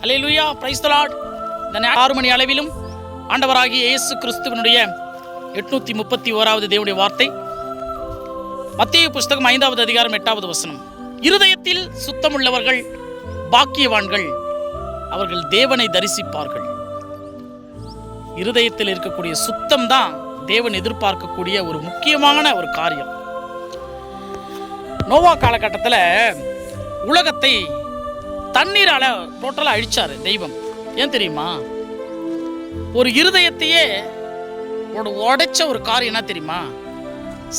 Hallelujah, praise the Lord. இந்த 6 மணி அளவிலும் ஆண்டவராகிய இயேசு கிறிஸ்துவினுடைய 831வது தேவனுடைய வார்த்தை, மத்தேயு புஸ்தகம் 5வது அதிகாரம் 8வது வசனம். இருதயத்தில் சுத்தமுள்ளவர்கள் பாக்கியவான்கள், அவர்கள் தேவனை தரிசிப்பார்கள். இருதயத்தில் இருக்கக்கூடிய சுத்தம் தான் தேவன் எதிர்பார்க்கக்கூடிய ஒரு முக்கியமான ஒரு காரியம். நோவா காலகட்டத்தில் உலகத்தை தண்ணீரால டோட்டலா அழிச்சாரு தெய்வம். ஏன் தெரியுமா? ஒரு இருதயத்தையே உடைச்ச ஒரு காரியம் என்ன தெரியுமா?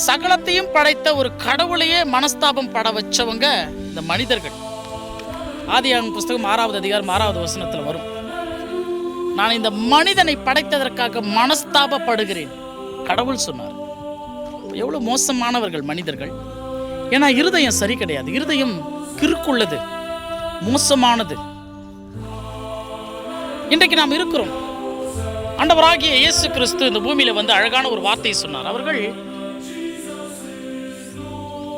சகலத்தையும் படைத்த ஒரு கடவுளையே மனஸ்தாபம் பட வச்சவங்க இந்த மனிதர்கள். ஆதியாகமம் புஸ்தகம் 6வது அதிகாரம் 6வது வசனத்தில் வரும், நான் இந்த மனிதனை படைத்ததற்காக மனஸ்தாபப்படுகிறேன், கடவுள் சொன்னார். எவ்வளவு மோசமானவர்கள் மனிதர்கள்! ஏன்னா இருதயம் சரி கிடையாது, இருதயம் கிறுக்குள்ளது, மோசமானது. இன்றைக்கு நாம் இருக்கிறோம். ஆண்டவராகிய இயேசு கிறிஸ்து இந்த பூமியில வந்து அழகான ஒரு வார்த்தையை சொன்னார். அவர்கள்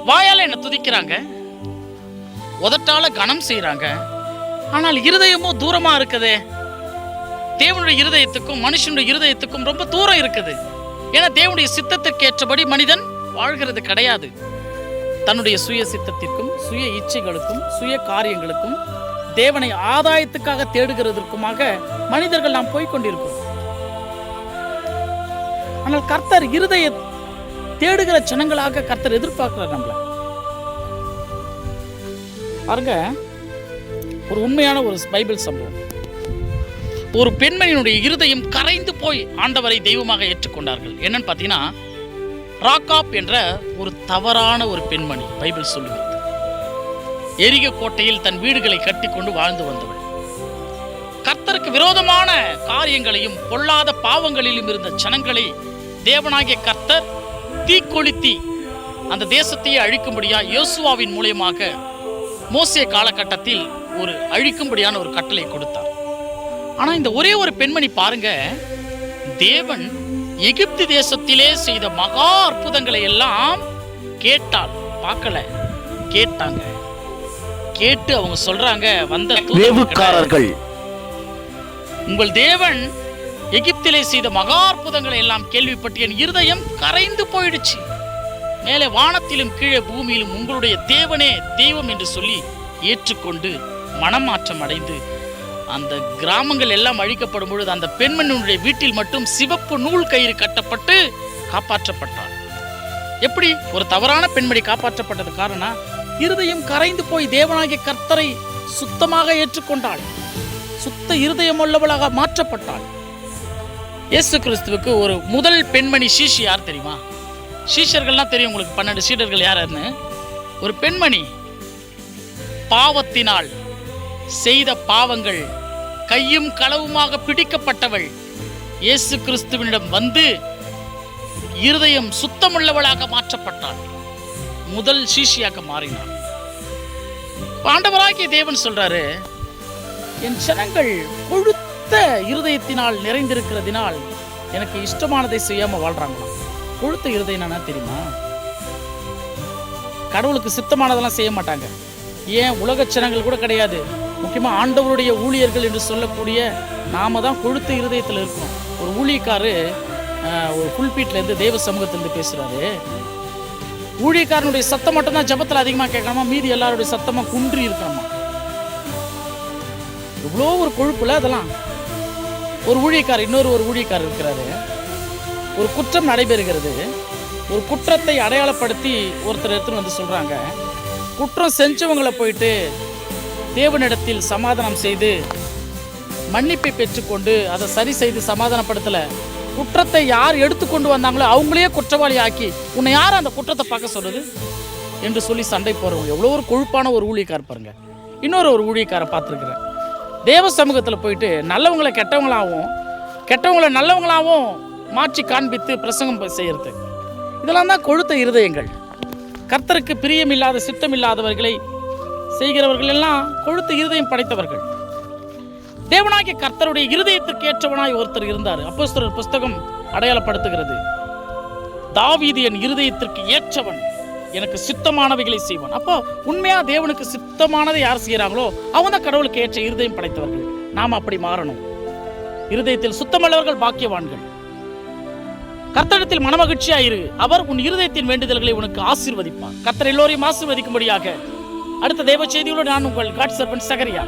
வாயால என்ன துதிக்கிறாங்க, உதட்டால கனம் செய்யறாங்க, ஆனால் இருதயமோ தூரமா இருக்குதே. தேவனுடைய இருதயத்துக்கும் மனுஷனுடைய இருதயத்துக்கும் ரொம்ப தூரம் இருக்குது. ஏன்னா தேவனுடைய சித்தத்திற்கு ஏற்றபடி மனிதன் வாழ்கிறது கிடையாது. தன்னுடைய சுய சித்தத்திற்கும் சுய இச்சைகளுக்கும் சுய காரியங்களுக்கும் தேவனை ஆதாயத்துக்காக தேடுகிறதற்குமாக மனிதர்கள் நாம் போய்கொண்டிருக்கிறோம். ஆனால் கர்த்தர் இருதய தேடுகிற ஜனங்களாக கர்த்தர் எதிர்பார்க்கிறார் நம்மள. பாருங்க, ஒரு உண்மையான ஒரு பைபிள் சம்பவம். ஒரு பெண்மணியினுடைய இருதயம் கரைந்து போய் ஆண்டவரை தெய்வமாக ஏற்றுக்கொண்டார்கள். என்னன்னு பார்த்தீங்கன்னா, ராகாப் என்ற ஒரு தவறான ஒரு பெண்மணி. பைபிள் சொல்லுகிறது, எரிக கோட்டையில் தன் வீடுகளை கட்டி கொண்டு வாழ்ந்து வந்தவள். கர்த்தருக்கு விரோதமான காரியங்களையும் பொல்லாத பாவங்களிலும் இருந்த ஜனங்களை தேவனாகிய கர்த்தர் தீக்கொளுத்தி அந்த தேசத்தையே அழிக்கும்படியா யோசுவாவின் மூலமாக மோசே காலகட்டத்தில் ஒரு அழிக்கும்படியான ஒரு கட்டளை கொடுத்தார். ஆனா இந்த ஒரே ஒரு பெண்மணி பாருங்க, தேவன் எகிப்து தேசத்திலே செய்த மகா அற்புதங்களை எல்லாம் கேட்டாள். பார்க்கல, கேட்டாங்க. கேட்டு அவங்க சொல்றாங்க, வந்த வேவுக்காரர்கள், உங்கள் தேவன் எகிப்திலே செய்த மகா அற்புதங்களை எல்லாம் கேள்விப்பட்டு என் இருதயம் கரைந்து போயிடுச்சு. மேலே வானத்திலும் கீழே பூமியிலும் உங்களுடைய தேவனே தெய்வம் என்று சொல்லி ஏற்றுக்கொண்டு மனமாற்றம் அடைந்து அந்த கிராமங்கள் எல்லாம் அழிக்கப்படும் பொழுது அந்த பெண்மணியுடைய வீட்டில் மட்டும் சிவப்பு நூல் கயிறு கட்டப்பட்டு காப்பாற்றப்பட்டார். எப்படி ஒரு தவறான பெண்மணி காப்பாற்றப்பட்டது காரணம், இருதயம் கரைந்து போய் தேவனாகிய கர்த்தரை சுத்தமாக ஏற்றுக்கொண்டாள், சுத்த இருதயம் உள்ளவளாக மாற்றப்பட்டாள். இயேசு கிறிஸ்துவுக்கு ஒரு முதல் பெண்மணி சீஷி யார் தெரியுமா? சீஷர்கள்லாம் தெரியும் உங்களுக்கு, 12 சீடர்கள் யாருன்னு. ஒரு பெண்மணி பாவத்தினால் செய்த பாவங்கள் கையும் களவுமாக பிடிக்கப்பட்டவள் இயேசு கிறிஸ்துவினிடம் வந்து இருதயம் சுத்தமுள்ளவளாக மாற்றப்பட்டாள். முதல் சீஷியாக மாறினாள். ஆண்டவராகிய தேவன் சொல்றாரு, என் ஜனங்கள் கொழுத்த இருதயத்தினால் நிறைந்திருக்கிறதினால் எனக்கு இஷ்டமானதை செய்யாம வாழ்றாங்களா. கொழுத்த இருதயம் என்ன தெரியுமா? கடவுளுக்கு சித்தமானதெல்லாம் செய்ய மாட்டாங்க. ஏன் உலக ஜனங்கள் கூட கிடையாது, முக்கியமாக ஆண்டவருடைய ஊழியர்கள் என்று சொல்லக்கூடிய நாம தான் கொழுத்த இருதயத்தில் இருக்கோம். ஒரு ஊழியக்காரு ஒரு புல்பீட்லேருந்து தேவ சமூகத்திலேருந்து பேசுகிறாரு. ஊழியக்காரனுடைய சத்தம் மட்டும்தான் ஜபத்தில் அதிகமாக கேட்கணுமா, மீதி எல்லாருடைய சத்தமாக குன்றி இருக்கணுமா? இவ்வளோ ஒரு கொழுப்புல அதெல்லாம். ஒரு ஊழியக்காரர் இன்னொரு ஊழியக்காரர் இருக்கிறாரு. ஒரு குற்றம் நடைபெறுகிறது. ஒரு குற்றத்தை அடையாளப்படுத்தி ஒருத்தர் எடுத்துன்னு வந்து சொல்கிறாங்க. குற்றம் செஞ்சவங்களை போயிட்டு தேவனிடத்தில் சமாதானம் செய்து மன்னிப்பை பெற்றுக்கொண்டு அதை சரி செய்து சமாதானப்படுத்தலை. குற்றத்தை யார் எடுத்துக்கொண்டு வந்தாங்களோ அவங்களே குற்றவாளி ஆக்கி உன்னை யார் அந்த குற்றத்தை பார்க்க சொல்றது என்று சொல்லி சண்டை போகிறவங்க. எவ்வளோ ஒரு கொழுப்பான ஒரு ஊழியக்காரர் பாருங்க. இன்னொரு ஊழியக்காரை பார்த்துருக்குறேன். தேவ சமூகத்தில் போயிட்டு நல்லவங்களை கெட்டவங்களாகவும் கெட்டவங்களை நல்லவங்களாகவும் மாற்றி காண்பித்து பிரசங்கம் செய்யறது. இதெல்லாம் தான் கொழுத்த இருதயங்கள். கர்த்தருக்கு பிரியமில்லாத சித்தமில்லாதவர்களை செய்கிறவர்கள் எல்லாம் கொழுத்த இருதயம் படைத்தவர்கள். தேவனாகிய கர்த்தருடைய இருதயத்திற்கு ஏற்றவனாய் ஒருத்தர் இருந்தார். அப்போஸ்தலர் புஸ்தகம் அடையாளப்படுத்துகிறது. தாவீது என் இருதயத்திற்கு ஏற்றவன், எனக்கு சித்தமானவைகளை செய்வான். அப்போ உண்மையா தேவனுக்கு சித்தமானதை யார் செய்கிறாங்களோ அவங்க தான் கடவுளுக்கு ஏற்ற இருதயம் படைத்தவர்கள். நாம் அப்படி மாறணும். இருதயத்தில் சுத்தமுள்ளவர்கள் பாக்கியவான்கள். கர்த்தரிடத்தில் மனமகிழ்ச்சியாயிரு, அவர் உன் இருதயத்தின் வேண்டுதல்களை உனக்கு ஆசீர்வதிப்பார். கர்த்தர் எல்லோரையும் ஆசீர்வதிக்கும்படியாக அடுத்த தேவ செய்தியோடு நான் உங்கள் காட் சர்வன்ட் சகரியா